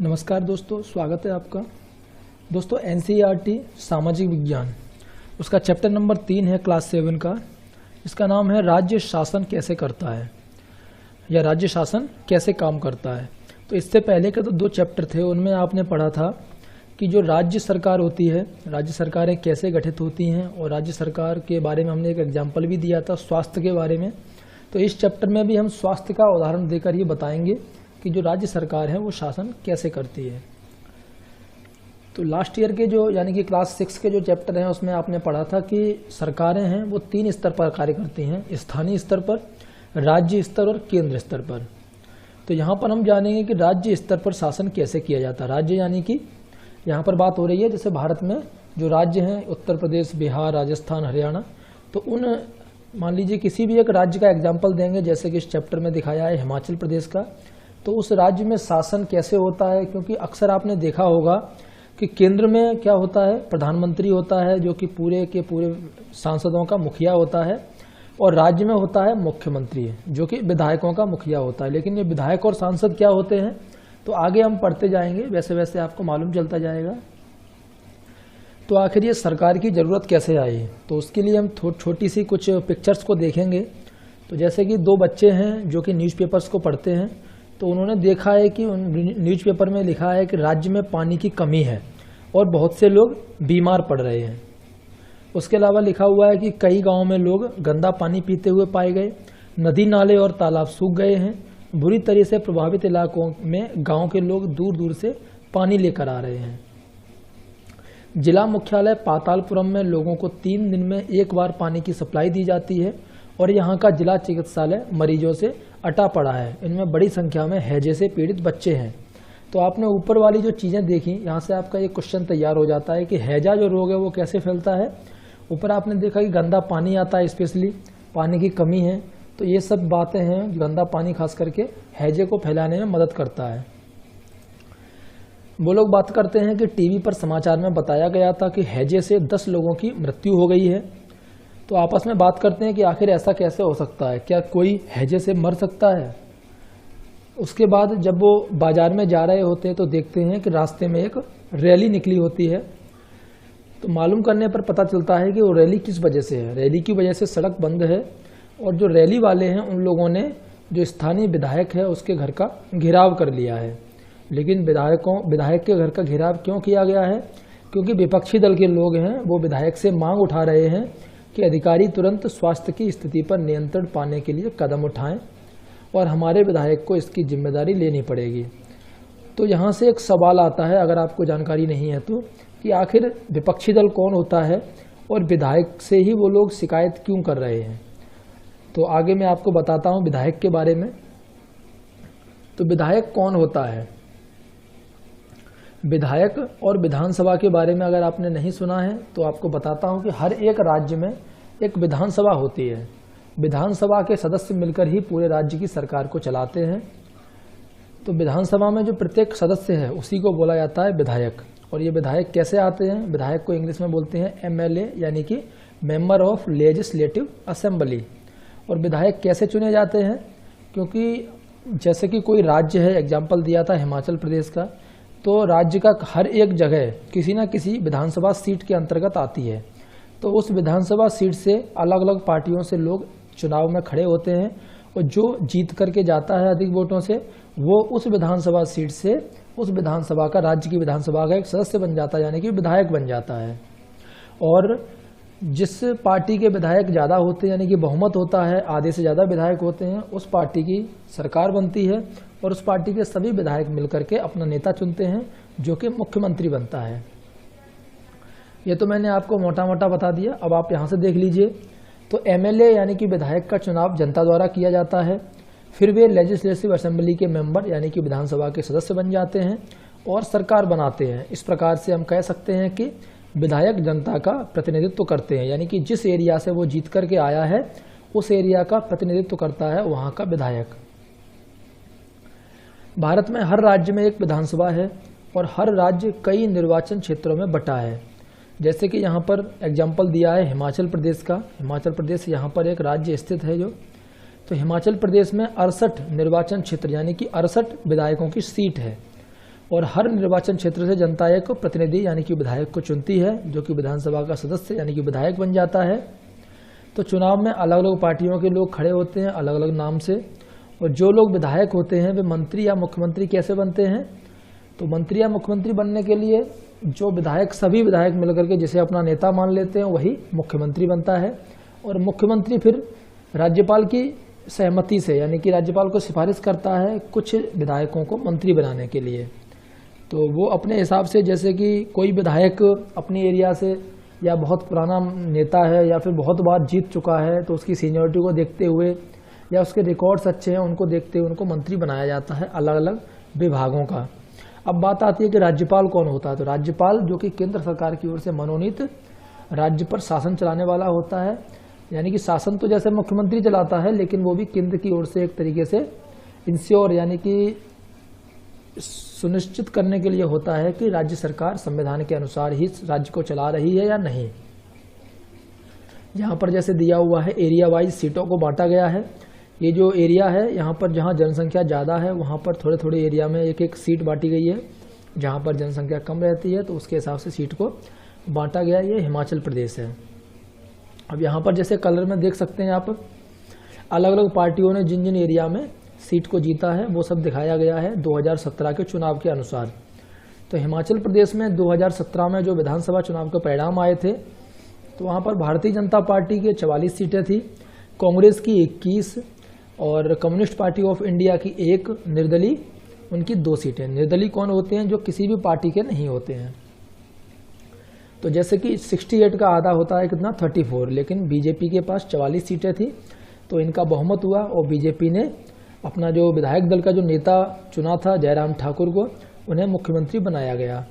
नमस्कार दोस्तों, स्वागत है आपका। दोस्तों एनसीईआरटी सामाजिक विज्ञान उसका चैप्टर नंबर 3 है क्लास 7 का। इसका नाम है राज्य शासन कैसे करता है या राज्य शासन कैसे काम करता है। तो इससे पहले के तो 2 चैप्टर थे, उनमें आपने पढ़ा था कि जो राज्य सरकार होती है, राज्य सरकारें कैसे गठित होती हैं, और राज्य सरकार के बारे में हमने एक एग्जाम्पल भी दिया था स्वास्थ्य के बारे में। तो इस चैप्टर में भी हम स्वास्थ्य का उदाहरण देकर ये बताएंगे कि जो राज्य सरकार है वो शासन कैसे करती है। तो लास्ट ईयर के जो यानी कि क्लास 6 के जो चैप्टर हैं उसमें आपने पढ़ा था कि सरकारें हैं वो 3 स्तर पर कार्य करती हैं, स्थानीय स्तर पर, राज्य स्तर और केंद्र स्तर पर। तो यहाँ पर हम जानेंगे कि राज्य स्तर पर शासन कैसे किया जाता है। राज्य यानी कि यहाँ पर बात हो रही है जैसे भारत में जो राज्य हैं उत्तर प्रदेश, बिहार, राजस्थान, हरियाणा, तो उन मान लीजिए किसी भी एक राज्य का एग्जाम्पल देंगे, जैसे कि इस चैप्टर में दिखाया है हिमाचल प्रदेश का। तो उस राज्य में शासन कैसे होता है, क्योंकि अक्सर आपने देखा होगा कि केंद्र में क्या होता है, प्रधानमंत्री होता है जो कि पूरे के पूरे सांसदों का मुखिया होता है, और राज्य में होता है मुख्यमंत्री जो कि विधायकों का मुखिया होता है। लेकिन ये विधायक और सांसद क्या होते हैं तो आगे हम पढ़ते जाएंगे, वैसे वैसे आपको मालूम चलता जाएगा। तो आखिर ये सरकार की ज़रूरत कैसे आई, तो उसके लिए हम छोटी सी कुछ पिक्चर्स को देखेंगे। तो जैसे कि 2 बच्चे हैं जो कि न्यूज़पेपर्स को पढ़ते हैं, तो उन्होंने देखा है कि न्यूज़पेपर में लिखा है कि राज्य में पानी की कमी है और बहुत से लोग बीमार पड़ रहे हैं। उसके अलावा लिखा हुआ है कि कई गांवों में लोग गंदा पानी पीते हुए पाए गए, नदी नाले और तालाब सूख गए हैं, बुरी तरह से प्रभावित इलाकों में गांव के लोग दूर दूर से पानी लेकर आ रहे हैं। जिला मुख्यालय पातालपुरम में लोगों को 3 दिन में 1 बार पानी की सप्लाई दी जाती है और यहाँ का जिला चिकित्सालय मरीजों से अटा पड़ा है। इनमें बड़ी संख्या में हैजे से पीड़ित बच्चे हैं। तो आपने ऊपर वाली जो चीज़ें देखी, यहाँ से आपका एक क्वेश्चन तैयार हो जाता है कि हैजा जो रोग है वो कैसे फैलता है। ऊपर आपने देखा कि गंदा पानी आता है, स्पेशली पानी की कमी है। तो ये सब बातें हैं, गंदा पानी खास करके हैजे को फैलाने में मदद करता है। वो लोग बात करते हैं कि टीवी पर समाचार में बताया गया था कि हैजे से 10 लोगों की मृत्यु हो गई है। तो आपस में बात करते हैं कि आखिर ऐसा कैसे हो सकता है, क्या कोई हैजे से मर सकता है। उसके बाद जब वो बाजार में जा रहे होते हैं तो देखते हैं कि रास्ते में एक रैली निकली होती है। तो मालूम करने पर पता चलता है कि वो रैली किस वजह से है। रैली की वजह से सड़क बंद है और जो रैली वाले हैं उन लोगों ने जो स्थानीय विधायक है उसके घर का घेराव कर लिया है। लेकिन विधायक के घर का घेराव क्यों किया गया है, क्योंकि विपक्षी दल के लोग हैं वो विधायक से मांग उठा रहे हैं कि अधिकारी तुरंत स्वास्थ्य की स्थिति पर नियंत्रण पाने के लिए कदम उठाएं और हमारे विधायक को इसकी जिम्मेदारी लेनी पड़ेगी। तो यहाँ से एक सवाल आता है, अगर आपको जानकारी नहीं है तो, कि आखिर विपक्षी दल कौन होता है और विधायक से ही वो लोग शिकायत क्यों कर रहे हैं। तो आगे मैं आपको बताता हूँ विधायक के बारे में। तो विधायक कौन होता है। विधायक और विधानसभा के बारे में अगर आपने नहीं सुना है तो आपको बताता हूं कि हर एक राज्य में एक विधानसभा होती है। विधानसभा के सदस्य मिलकर ही पूरे राज्य की सरकार को चलाते हैं। तो विधानसभा में जो प्रत्येक सदस्य है उसी को बोला जाता है विधायक। और ये विधायक कैसे आते हैं, विधायक को इंग्लिश में बोलते हैं MLA यानी कि मेंबर ऑफ लेजिस्लेटिव असेंबली। और विधायक कैसे चुने जाते हैं, क्योंकि जैसे कि कोई राज्य है, एग्जाम्पल दिया था हिमाचल प्रदेश का, तो राज्य का हर एक जगह किसी न किसी विधानसभा सीट के अंतर्गत आती है। तो उस विधानसभा सीट से अलग अलग पार्टियों से लोग चुनाव में खड़े होते हैं और जो जीत करके जाता है अधिक वोटों से वो उस विधानसभा सीट से उस विधानसभा का, राज्य की विधानसभा का एक सदस्य बन जाता है, यानी कि विधायक बन जाता है। और जिस पार्टी के विधायक ज़्यादा होते हैं, यानी कि बहुमत होता है, आधे से ज़्यादा विधायक होते हैं, उस पार्टी की सरकार बनती है और उस पार्टी के सभी विधायक मिलकर के अपना नेता चुनते हैं जो कि मुख्यमंत्री बनता है। ये तो मैंने आपको मोटा मोटा बता दिया। अब आप यहाँ से देख लीजिए। तो MLA यानी कि विधायक का चुनाव जनता द्वारा किया जाता है। फिर वे लेजिस्लेटिव असेंबली के मेंबर यानी कि विधानसभा के सदस्य बन जाते हैं और सरकार बनाते हैं। इस प्रकार से हम कह सकते हैं कि विधायक जनता का प्रतिनिधित्व करते हैं, यानी कि जिस एरिया से वो जीत करके आया है उस एरिया का प्रतिनिधित्व करता है वहाँ का विधायक। भारत में हर राज्य में एक विधानसभा है और हर राज्य कई निर्वाचन क्षेत्रों में बटा है। जैसे कि यहाँ पर एग्जाम्पल दिया है हिमाचल प्रदेश का। हिमाचल प्रदेश यहाँ पर एक राज्य स्थित है जो, तो हिमाचल प्रदेश में 68 निर्वाचन क्षेत्र यानी कि 68 विधायकों की सीट है और हर निर्वाचन क्षेत्र से जनता एक प्रतिनिधि यानी कि विधायक को चुनती है, जो कि विधानसभा का सदस्य यानी कि विधायक बन जाता है। तो चुनाव में अलग अलग पार्टियों के लोग खड़े होते हैं अलग अलग नाम से, और जो लोग विधायक होते हैं वे मंत्री या मुख्यमंत्री कैसे बनते हैं? तो मंत्री या मुख्यमंत्री बनने के लिए जो विधायक, सभी विधायक मिलकर के जिसे अपना नेता मान लेते हैं वही मुख्यमंत्री बनता है, और मुख्यमंत्री फिर राज्यपाल की सहमति से यानी कि राज्यपाल को सिफारिश करता है कुछ विधायकों को मंत्री बनाने के लिए। तो वो अपने हिसाब से, जैसे कि कोई विधायक अपनी एरिया से या बहुत पुराना नेता है या फिर बहुत बार जीत चुका है, तो उसकी सीनियरिटी को देखते हुए या उसके रिकॉर्ड्स अच्छे हैं उनको देखते हुए उनको मंत्री बनाया जाता है अलग अलग विभागों का। अब बात आती है कि राज्यपाल कौन होता है। तो राज्यपाल जो कि केंद्र सरकार की ओर से मनोनीत राज्य पर शासन चलाने वाला होता है, यानी कि शासन तो जैसे मुख्यमंत्री चलाता है लेकिन वो भी केंद्र की ओर से एक तरीके से इंश्योर यानी कि सुनिश्चित करने के लिए होता है कि राज्य सरकार संविधान के अनुसार ही राज्य को चला रही है या नहीं। यहाँ पर जैसे दिया हुआ है एरिया वाइज सीटों को बांटा गया है। ये जो एरिया है यहाँ पर जहाँ जनसंख्या ज़्यादा है वहाँ पर थोड़े थोड़े एरिया में एक एक सीट बांटी गई है, जहाँ पर जनसंख्या कम रहती है तो उसके हिसाब से सीट को बांटा गया। ये हिमाचल प्रदेश है। अब यहाँ पर जैसे कलर में देख सकते हैं आप, अलग अलग पार्टियों ने जिन जिन एरिया में सीट को जीता है वो सब दिखाया गया है 2017 के चुनाव के अनुसार। तो हिमाचल प्रदेश में 2017 में जो विधानसभा चुनाव के परिणाम आए थे तो वहाँ पर भारतीय जनता पार्टी के 44 सीटें थी, कांग्रेस की 21 और कम्युनिस्ट पार्टी ऑफ इंडिया की 1, निर्दलीय उनकी 2 सीटें। निर्दलीय कौन होते हैं? जो किसी भी पार्टी के नहीं होते हैं। तो जैसे कि 68 का आधा होता है कितना 34, लेकिन बीजेपी के पास 44 सीटें थी तो इनका बहुमत हुआ और बीजेपी ने अपना जो विधायक दल का जो नेता चुना था जयराम ठाकुर को, उन्हें मुख्यमंत्री बनाया गया।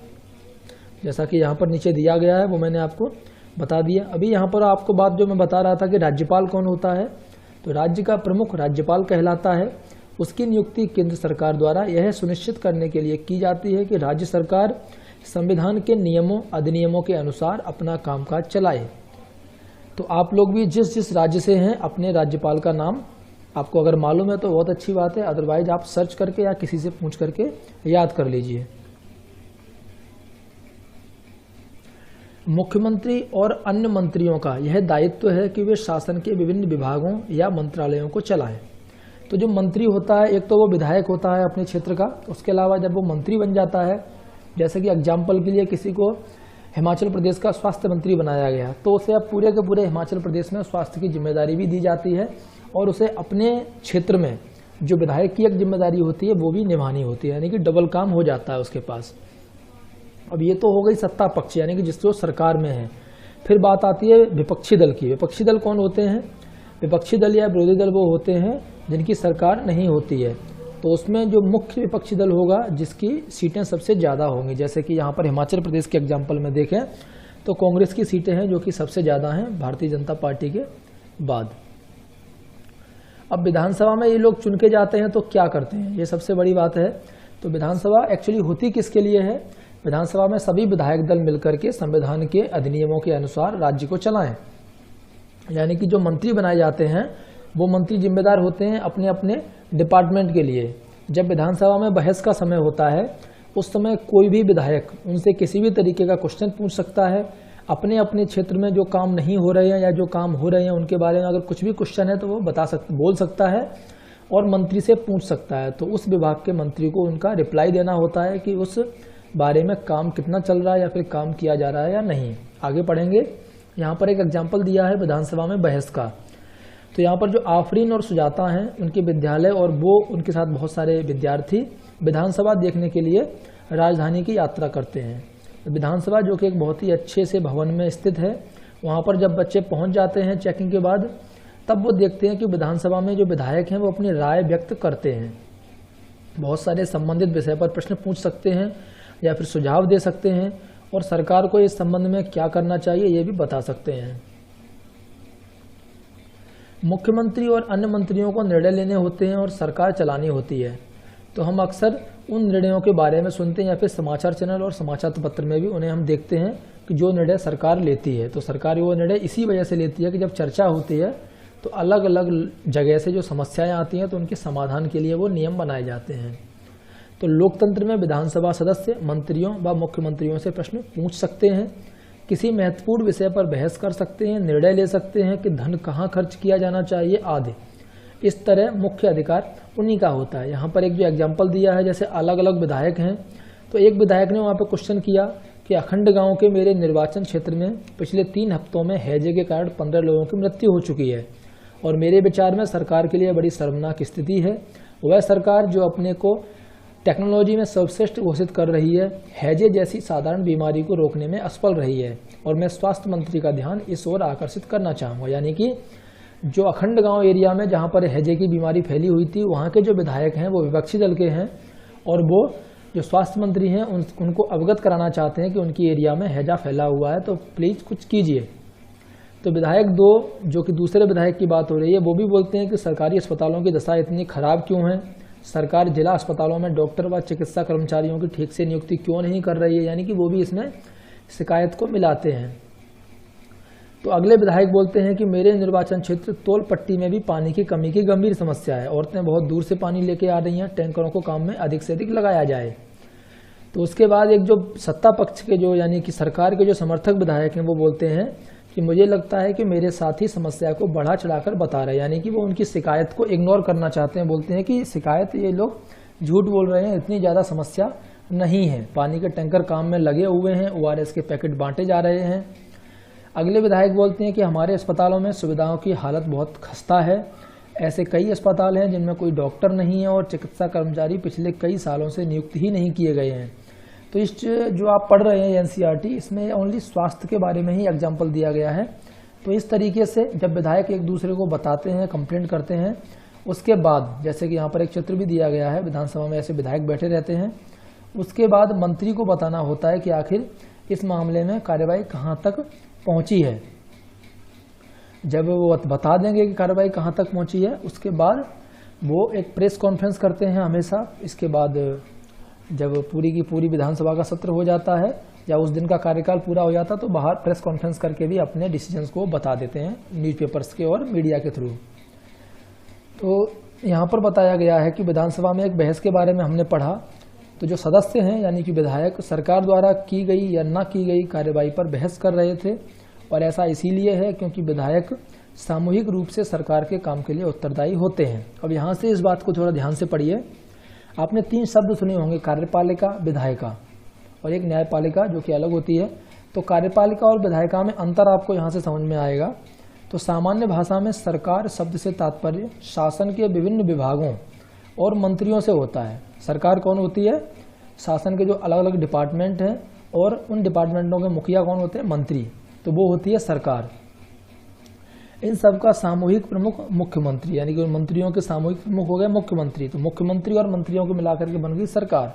जैसा कि यहाँ पर नीचे दिया गया है वो मैंने आपको बता दिया। अभी यहाँ पर आपको बात जो मैं बता रहा था कि राज्यपाल कौन होता है, तो राज्य का प्रमुख राज्यपाल कहलाता है। उसकी नियुक्ति केंद्र सरकार द्वारा यह सुनिश्चित करने के लिए की जाती है कि राज्य सरकार संविधान के नियमों अधिनियमों के अनुसार अपना कामकाज चलाए। तो आप लोग भी जिस जिस राज्य से हैं अपने राज्यपाल का नाम आपको अगर मालूम है तो बहुत अच्छी बात है, अदरवाइज आप सर्च करके या किसी से पूछ करके याद कर लीजिए। मुख्यमंत्री और अन्य मंत्रियों का यह दायित्व है कि वे शासन के विभिन्न विभागों या मंत्रालयों को चलाएं। तो जो मंत्री होता है, एक तो वो विधायक होता है अपने क्षेत्र का, उसके अलावा जब वो मंत्री बन जाता है, जैसे कि एग्जाम्पल के लिए किसी को हिमाचल प्रदेश का स्वास्थ्य मंत्री बनाया गया तो उसे अब पूरे के पूरे हिमाचल प्रदेश में स्वास्थ्य की जिम्मेदारी भी दी जाती है और उसे अपने क्षेत्र में जो विधायक की एक जिम्मेदारी होती है वो भी निभानी होती है, यानी कि डबल काम हो जाता है उसके पास। अब ये तो हो गई सत्ता पक्ष यानी कि जिस जो सरकार में है। फिर बात आती है विपक्षी दल की। विपक्षी दल कौन होते हैं? विपक्षी दल या विरोधी दल वो होते हैं जिनकी सरकार नहीं होती है। तो उसमें जो मुख्य विपक्षी दल होगा जिसकी सीटें सबसे ज़्यादा होंगी, जैसे कि यहाँ पर हिमाचल प्रदेश के एग्जाम्पल में देखें तो कांग्रेस की सीटें हैं जो कि सबसे ज़्यादा हैं भारतीय जनता पार्टी के बाद। अब विधानसभा में ये लोग चुन के जाते हैं तो क्या करते हैं, ये सबसे बड़ी बात है। तो विधानसभा एक्चुअली होती किसके लिए है? विधानसभा में सभी विधायक दल मिलकर के संविधान के अधिनियमों के अनुसार राज्य को चलाएं। यानी कि जो मंत्री बनाए जाते हैं वो मंत्री जिम्मेदार होते हैं अपने अपने डिपार्टमेंट के लिए। जब विधानसभा में बहस का समय होता है उस समय कोई भी विधायक उनसे किसी भी तरीके का क्वेश्चन पूछ सकता है। अपने अपने क्षेत्र में जो काम नहीं हो रहे हैं या जो काम हो रहे हैं उनके बारे में अगर कुछ भी क्वेश्चन है तो वो बोल सकता है और मंत्री से पूछ सकता है। तो उस विभाग के मंत्री को उनका रिप्लाई देना होता है कि उस बारे में काम कितना चल रहा है या फिर काम किया जा रहा है या नहीं। आगे पढ़ेंगे। यहाँ पर एक एग्जाम्पल दिया है विधानसभा में बहस का। तो यहाँ पर जो आफरीन और सुजाता हैं उनके विद्यालय और वो उनके साथ बहुत सारे विद्यार्थी विधानसभा देखने के लिए राजधानी की यात्रा करते हैं। विधानसभा जो कि एक बहुत ही अच्छे से भवन में स्थित है, वहाँ पर जब बच्चे पहुँच जाते हैं चेकिंग के बाद तब वो देखते हैं कि विधानसभा में जो विधायक हैं वो अपनी राय व्यक्त करते हैं। बहुत सारे संबंधित विषय पर प्रश्न पूछ सकते हैं या फिर सुझाव दे सकते हैं और सरकार को इस संबंध में क्या करना चाहिए ये भी बता सकते हैं। मुख्यमंत्री और अन्य मंत्रियों को निर्णय लेने होते हैं और सरकार चलानी होती है। तो हम अक्सर उन निर्णयों के बारे में सुनते हैं या फिर समाचार चैनल और समाचार पत्र में भी उन्हें हम देखते हैं कि जो निर्णय सरकार लेती है। तो सरकार वो निर्णय इसी वजह से लेती है कि जब चर्चा होती है तो अलग अलग जगह से जो समस्याएं आती हैं तो उनके समाधान के लिए वो नियम बनाए जाते हैं। तो लोकतंत्र में विधानसभा सदस्य मंत्रियों व मुख्यमंत्रियों से प्रश्न पूछ सकते हैं, किसी महत्वपूर्ण विषय पर बहस कर सकते हैं, निर्णय ले सकते हैं कि धन कहाँ खर्च किया जाना चाहिए आदि। इस तरह मुख्य अधिकार उन्हीं का होता है। यहाँ पर एक जो एग्जाम्पल दिया है, जैसे अलग अलग विधायक हैं, तो एक विधायक ने वहाँ पर क्वेश्चन किया कि अखंड गांव के मेरे निर्वाचन क्षेत्र में पिछले 3 हफ्तों में हैजे के कारण 15 लोगों की मृत्यु हो चुकी है और मेरे विचार में सरकार के लिए बड़ी शर्मनाक स्थिति है। वह सरकार जो अपने को टेक्नोलॉजी में सर्वश्रेष्ठ घोषित कर रही है, हैजे जैसी साधारण बीमारी को रोकने में असफल रही है और मैं स्वास्थ्य मंत्री का ध्यान इस ओर आकर्षित करना चाहूँगा। यानी कि जो अखंड गांव एरिया में जहाँ पर हैजे की बीमारी फैली हुई थी, वहाँ के जो विधायक हैं वो विपक्षी दल के हैं और वो जो स्वास्थ्य मंत्री हैं उनको अवगत कराना चाहते हैं कि उनकी एरिया में हैजा फैला हुआ है, तो प्लीज़ कुछ कीजिए। तो विधायक 2 जो कि दूसरे विधायक की बात हो रही है, वो भी बोलते हैं कि सरकारी अस्पतालों की दशा इतनी खराब क्यों है, सरकार जिला अस्पतालों में डॉक्टर व चिकित्सा कर्मचारियों की ठीक से नियुक्ति क्यों नहीं कर रही है। यानी कि वो भी इसमें शिकायत को मिलाते हैं। तो अगले विधायक बोलते हैं कि मेरे निर्वाचन क्षेत्र तोल पट्टी में भी पानी की कमी की गंभीर समस्या है, औरतें बहुत दूर से पानी लेके आ रही हैं, टैंकरों को काम में अधिक से अधिक लगाया जाए। तो उसके बाद एक जो सत्ता पक्ष के जो यानी कि सरकार के जो समर्थक विधायक हैं वो बोलते हैं कि मुझे लगता है कि मेरे साथी समस्या को बढ़ा चढ़ाकर बता रहे हैं, यानी कि वो उनकी शिकायत को इग्नोर करना चाहते हैं। बोलते हैं कि शिकायत ये लोग झूठ बोल रहे हैं, इतनी ज़्यादा समस्या नहीं है, पानी के टैंकर काम में लगे हुए हैं, ORS के पैकेट बांटे जा रहे हैं। अगले विधायक बोलते हैं कि हमारे अस्पतालों में सुविधाओं की हालत बहुत खस्ता है, ऐसे कई अस्पताल हैं जिनमें कोई डॉक्टर नहीं है और चिकित्सा कर्मचारी पिछले कई सालों से नियुक्त ही नहीं किए गए हैं। तो इस जो आप पढ़ रहे हैं NCERT, इसमें ओनली स्वास्थ्य के बारे में ही एग्जाम्पल दिया गया है। तो इस तरीके से जब विधायक एक दूसरे को बताते हैं, कंप्लेंट करते हैं, उसके बाद जैसे कि यहाँ पर एक चित्र भी दिया गया है, विधानसभा में ऐसे विधायक बैठे रहते हैं, उसके बाद मंत्री को बताना होता है कि आखिर इस मामले में कार्यवाही कहाँ तक पहुँची है। जब वो बता देंगे कि कार्रवाई कहाँ तक पहुँची है, उसके बाद वो एक प्रेस कॉन्फ्रेंस करते हैं हमेशा। इसके बाद जब पूरी की पूरी विधानसभा का सत्र हो जाता है या उस दिन का कार्यकाल पूरा हो जाता है, तो बाहर प्रेस कॉन्फ्रेंस करके भी अपने डिसीजंस को बता देते हैं न्यूज़पेपर्स के और मीडिया के थ्रू। तो यहाँ पर बताया गया है कि विधानसभा में एक बहस के बारे में हमने पढ़ा। तो जो सदस्य हैं यानी कि विधायक सरकार द्वारा की गई या ना की गई कार्यवाही पर बहस कर रहे थे, और ऐसा इसीलिए है क्योंकि विधायक सामूहिक रूप से सरकार के काम के लिए उत्तरदायी होते हैं। अब यहाँ से इस बात को थोड़ा ध्यान से पढ़िए। आपने 3 शब्द सुने होंगे, कार्यपालिका, विधायिका और एक न्यायपालिका, जो कि अलग होती है। तो कार्यपालिका और विधायिका में अंतर आपको यहाँ से समझ में आएगा। तो सामान्य भाषा में सरकार शब्द से तात्पर्य शासन के विभिन्न विभागों और मंत्रियों से होता है। सरकार कौन होती है? शासन के जो अलग अलग डिपार्टमेंट हैं और उन डिपार्टमेंटों के मुखिया कौन होते हैं? मंत्री। तो वो होती है सरकार। इन सब का सामूहिक प्रमुख मुख्यमंत्री, यानी कि मंत्रियों के सामूहिक प्रमुख हो गए मुख्यमंत्री। तो मुख्यमंत्री और मंत्रियों को मिलाकर के बन गई सरकार,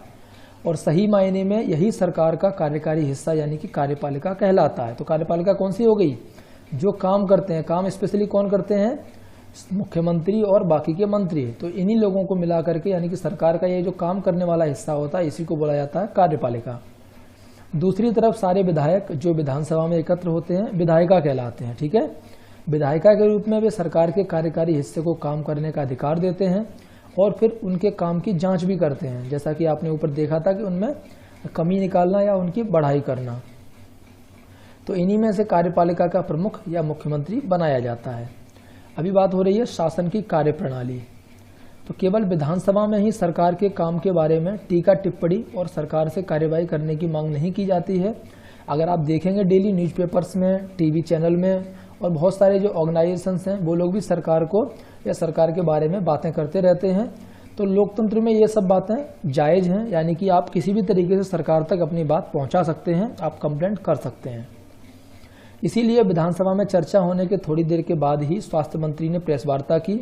और सही मायने में यही सरकार का कार्यकारी हिस्सा यानी कि कार्यपालिका कहलाता है। तो कार्यपालिका कौन सी हो गई? जो काम करते हैं, काम स्पेशली कौन करते हैं? मुख्यमंत्री और बाकी के मंत्री। तो इन्हीं लोगों को मिला करके यानी कि सरकार का ये जो काम करने वाला हिस्सा होता है, इसी को बोला जाता है कार्यपालिका। दूसरी तरफ सारे विधायक जो विधानसभा में एकत्र होते हैं विधायिका कहलाते हैं। ठीक है, विधायिका के रूप में वे सरकार के कार्यकारी हिस्से को काम करने का अधिकार देते हैं और फिर उनके काम की जांच भी करते हैं, जैसा कि आपने ऊपर देखा था कि उनमें कमी निकालना या उनकी बढ़ाई करना। तो इन्हीं में से कार्यपालिका का प्रमुख या मुख्यमंत्री बनाया जाता है। अभी बात हो रही है शासन की कार्यप्रणाली। तो केवल विधानसभा में ही सरकार के काम के बारे में टीका टिप्पणी और सरकार से कार्यवाही करने की मांग नहीं की जाती है। अगर आप देखेंगे डेली न्यूज़पेपर्स में, टीवी चैनल में और बहुत सारे जो ऑर्गेनाइजेशंस हैं वो लोग भी सरकार को या सरकार के बारे में बातें करते रहते हैं। तो लोकतंत्र में ये सब बातें जायज़ हैं, यानी कि आप किसी भी तरीके से सरकार तक अपनी बात पहुंचा सकते हैं, आप कंप्लेंट कर सकते हैं। इसीलिए विधानसभा में चर्चा होने के थोड़ी देर के बाद ही स्वास्थ्य मंत्री ने प्रेस वार्ता की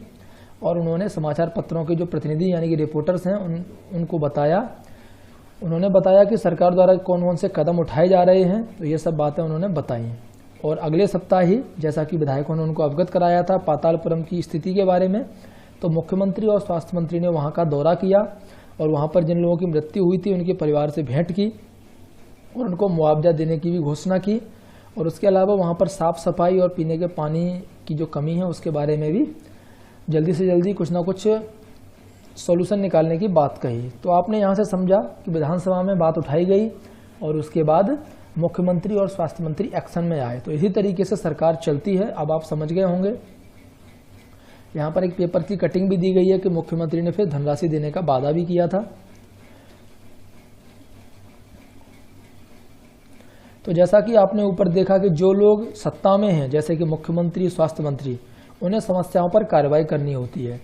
और उन्होंने समाचार पत्रों के जो प्रतिनिधि यानी कि रिपोर्टर्स हैं उनको बताया। उन्होंने बताया कि सरकार द्वारा कौन कौन से कदम उठाए जा रहे हैं। तो ये सब बातें उन्होंने बताई। और अगले सप्ताह ही जैसा कि विधायकों ने उनको अवगत कराया था पातालपुरम की स्थिति के बारे में, तो मुख्यमंत्री और स्वास्थ्य मंत्री ने वहाँ का दौरा किया और वहाँ पर जिन लोगों की मृत्यु हुई थी उनके परिवार से भेंट की और उनको मुआवजा देने की भी घोषणा की। और उसके अलावा वहाँ पर साफ सफाई और पीने के पानी की जो कमी है उसके बारे में भी जल्दी से जल्दी कुछ ना कुछ सॉल्यूशन निकालने की बात कही। तो आपने यहाँ से समझा कि विधानसभा में बात उठाई गई और उसके बाद मुख्यमंत्री और स्वास्थ्य मंत्री एक्शन में आए। तो इसी तरीके से सरकार चलती है। अब आप समझ गए होंगे। यहाँ पर एक पेपर की कटिंग भी दी गई है कि मुख्यमंत्री ने फिर धनराशि देने का वादा भी किया था। तो जैसा कि आपने ऊपर देखा कि जो लोग सत्ता में हैं, जैसे कि मुख्यमंत्री, स्वास्थ्य मंत्री, उन्हें समस्याओं पर कार्रवाई करनी होती है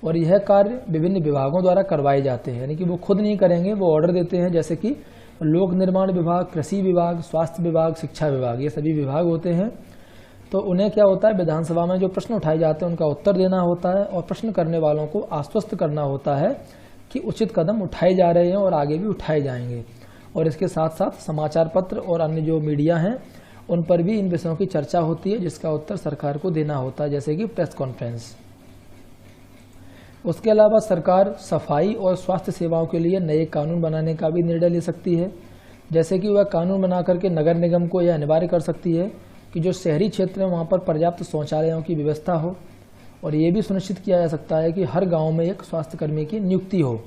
और यह कार्य विभिन्न विभागों द्वारा करवाए जाते हैं। यानी कि वो खुद नहीं करेंगे, वो ऑर्डर देते हैं। जैसे कि लोक निर्माण विभाग, कृषि विभाग, स्वास्थ्य विभाग, शिक्षा विभाग, ये सभी विभाग होते हैं। तो उन्हें क्या होता है, विधानसभा में जो प्रश्न उठाए जाते हैं उनका उत्तर देना होता है और प्रश्न करने वालों को आश्वस्त करना होता है कि उचित कदम उठाए जा रहे हैं और आगे भी उठाए जाएंगे। और इसके साथ साथ समाचार पत्र और अन्य जो मीडिया हैं उन पर भी इन विषयों की चर्चा होती है, जिसका उत्तर सरकार को देना होता है, जैसे कि प्रेस कॉन्फ्रेंस। उसके अलावा सरकार सफाई और स्वास्थ्य सेवाओं के लिए नए कानून बनाने का भी निर्णय ले सकती है। जैसे कि वह कानून बना करके नगर निगम को यह अनिवार्य कर सकती है कि जो शहरी क्षेत्र है वहाँ पर पर्याप्त शौचालयों की व्यवस्था हो और ये भी सुनिश्चित किया जा सकता है कि हर गांव में एक स्वास्थ्यकर्मी की नियुक्ति हो।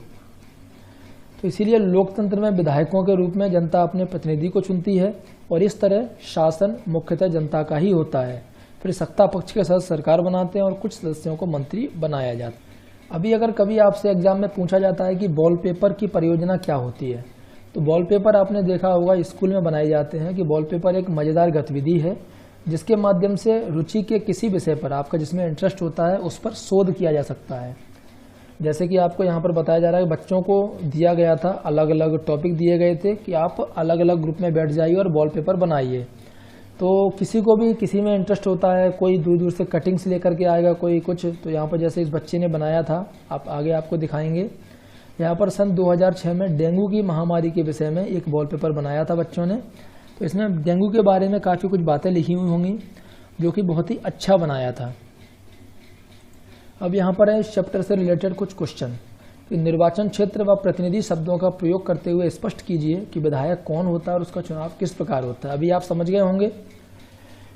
तो इसीलिए लोकतंत्र में विधायकों के रूप में जनता अपने प्रतिनिधि को चुनती है और इस तरह शासन मुख्यतः जनता का ही होता है। फिर सत्ता पक्ष के सदस्य सरकार बनाते हैं और कुछ सदस्यों को मंत्री बनाया जाता है। अभी अगर कभी आपसे एग्जाम में पूछा जाता है कि वॉलपेपर की परियोजना क्या होती है, तो वॉलपेपर आपने देखा होगा स्कूल में बनाए जाते हैं कि वॉलपेपर एक मज़ेदार गतिविधि है जिसके माध्यम से रुचि के किसी विषय पर, आपका जिसमें इंटरेस्ट होता है, उस पर शोध किया जा सकता है। जैसे कि आपको यहाँ पर बताया जा रहा है कि बच्चों को दिया गया था, अलग अलग टॉपिक दिए गए थे कि आप अलग अलग ग्रुप में बैठ जाइए और वॉलपेपर बनाइए। तो किसी को भी किसी में इंटरेस्ट होता है, कोई दूर दूर से कटिंग्स लेकर के आएगा, कोई कुछ। तो यहाँ पर जैसे इस बच्चे ने बनाया था, आप आगे आपको दिखाएंगे। यहाँ पर सन 2006 में डेंगू की महामारी के विषय में एक वॉलपेपर बनाया था बच्चों ने। तो इसमें डेंगू के बारे में काफ़ी कुछ बातें लिखी हुई होंगी जो कि बहुत ही अच्छा बनाया था। अब यहाँ पर है इस चैप्टर से रिलेटेड कुछ क्वेश्चन कि निर्वाचन क्षेत्र व प्रतिनिधि शब्दों का प्रयोग करते हुए स्पष्ट कीजिए कि विधायक कौन होता है और उसका चुनाव किस प्रकार होता है। अभी आप समझ गए होंगे।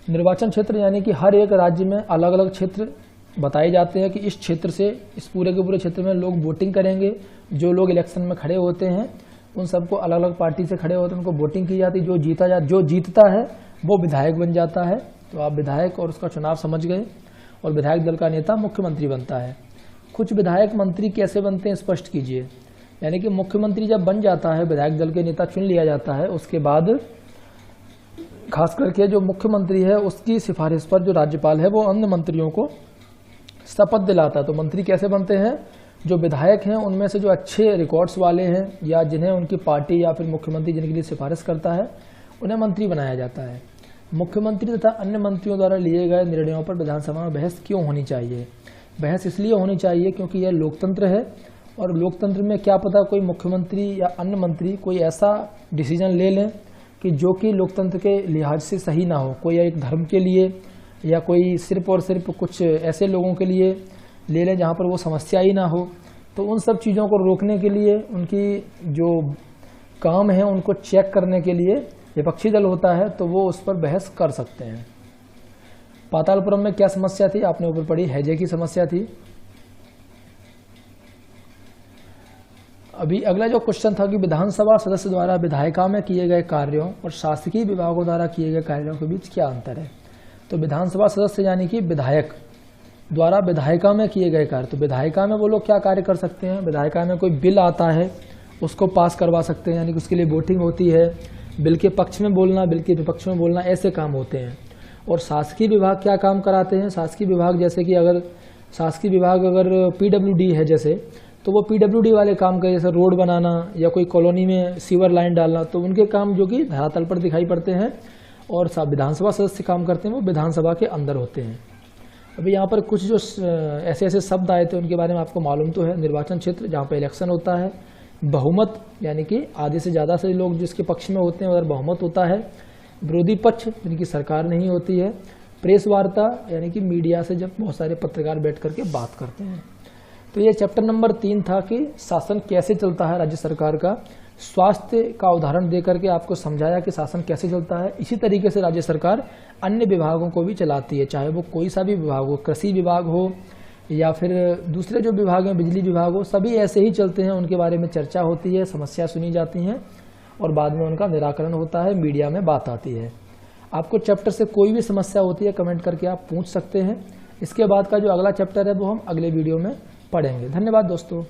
निर्वाचन क्षेत्र यानी कि हर एक राज्य में अलग अलग क्षेत्र बताए जाते हैं कि इस क्षेत्र से, इस पूरे के पूरे क्षेत्र में लोग वोटिंग करेंगे। जो लोग इलेक्शन में खड़े होते हैं उन सबको अलग अलग पार्टी से खड़े होते हैं, उनको वोटिंग की जाती है। जो जीतता है वो विधायक बन जाता है। तो आप विधायक और उसका चुनाव समझ गए। और विधायक दल का नेता मुख्यमंत्री बनता है। कुछ विधायक मंत्री कैसे बनते हैं स्पष्ट कीजिए। यानी कि मुख्यमंत्री जब बन जाता है, विधायक दल के नेता चुन लिया जाता है, उसके बाद खास करके जो मुख्यमंत्री है उसकी सिफारिश पर जो राज्यपाल है वो अन्य मंत्रियों को शपथ दिलाता है। तो मंत्री कैसे बनते हैं, जो विधायक हैं उनमें से जो अच्छे रिकॉर्ड्स वाले हैं या जिन्हें उनकी पार्टी या फिर मुख्यमंत्री जिनके लिए सिफारिश करता है उन्हें मंत्री बनाया जाता है। मुख्यमंत्री तथा अन्य मंत्रियों द्वारा लिए गए निर्णयों पर विधानसभा में बहस क्यों होनी चाहिए। बहस इसलिए होनी चाहिए क्योंकि यह लोकतंत्र है और लोकतंत्र में क्या पता कोई मुख्यमंत्री या अन्य मंत्री कोई ऐसा डिसीजन ले लें कि जो कि लोकतंत्र के लिहाज से सही ना हो। कोई एक धर्म के लिए या कोई सिर्फ और सिर्फ कुछ ऐसे लोगों के लिए ले लें जहाँ पर वो समस्या ही ना हो। तो उन सब चीज़ों को रोकने के लिए, उनकी जो काम है उनको चेक करने के लिए विपक्षी दल होता है, तो वो उस पर बहस कर सकते हैं। पातालपुरम में क्या समस्या थी, आपने ऊपर पढ़ी, हैजे की समस्या थी। अभी अगला जो क्वेश्चन था कि विधानसभा सदस्य द्वारा विधायिका में किए गए कार्यों और शासकीय विभागों द्वारा किए गए कार्यों के बीच क्या अंतर है। तो विधानसभा सदस्य यानी कि विधायक द्वारा विधायिका में किए गए कार्य। तो विधायिका में वो लोग क्या कार्य कर सकते हैं। विधायिका में कोई बिल आता है उसको पास करवा सकते हैं, यानी कि उसके लिए वोटिंग होती है। बिल के पक्ष में बोलना, बिल के विपक्ष में बोलना, ऐसे काम होते हैं। और शासकीय विभाग क्या काम कराते हैं। शासकीय विभाग जैसे कि अगर शासकीय विभाग अगर PWD है जैसे, तो वो PWD वाले काम करे, जैसे रोड बनाना या कोई कॉलोनी में सीवर लाइन डालना, तो उनके काम जो कि धरातल पर दिखाई पड़ते हैं। और विधानसभा सदस्य काम करते हैं वो विधानसभा के अंदर होते हैं। अभी यहाँ पर कुछ जो ऐसे ऐसे शब्द आए थे उनके बारे में आपको मालूम तो है। निर्वाचन क्षेत्र जहाँ पर इलेक्शन होता है, बहुमत यानी कि आधे से ज़्यादा से लोग जिसके पक्ष में होते हैं अगर बहुमत होता है, विरोधी पक्ष जिनकी सरकार नहीं होती है, प्रेस वार्ता यानी कि मीडिया से जब बहुत सारे पत्रकार बैठ करके बात करते हैं। तो ये चैप्टर नंबर 3 था कि शासन कैसे चलता है राज्य सरकार का। स्वास्थ्य का उदाहरण दे करके आपको समझाया कि शासन कैसे चलता है। इसी तरीके से राज्य सरकार अन्य विभागों को भी चलाती है, चाहे वो कोई सा भी विभाग हो, कृषि विभाग हो या फिर दूसरे जो विभाग हैं, बिजली विभाग हो, सभी ऐसे ही चलते हैं। उनके बारे में चर्चा होती है, समस्या सुनी जाती हैं और बाद में उनका निराकरण होता है, मीडिया में बात आती है। आपको चैप्टर से कोई भी समस्या होती है कमेंट करके आप पूछ सकते हैं। इसके बाद का जो अगला चैप्टर है वो हम अगले वीडियो में पढ़ेंगे। धन्यवाद दोस्तों।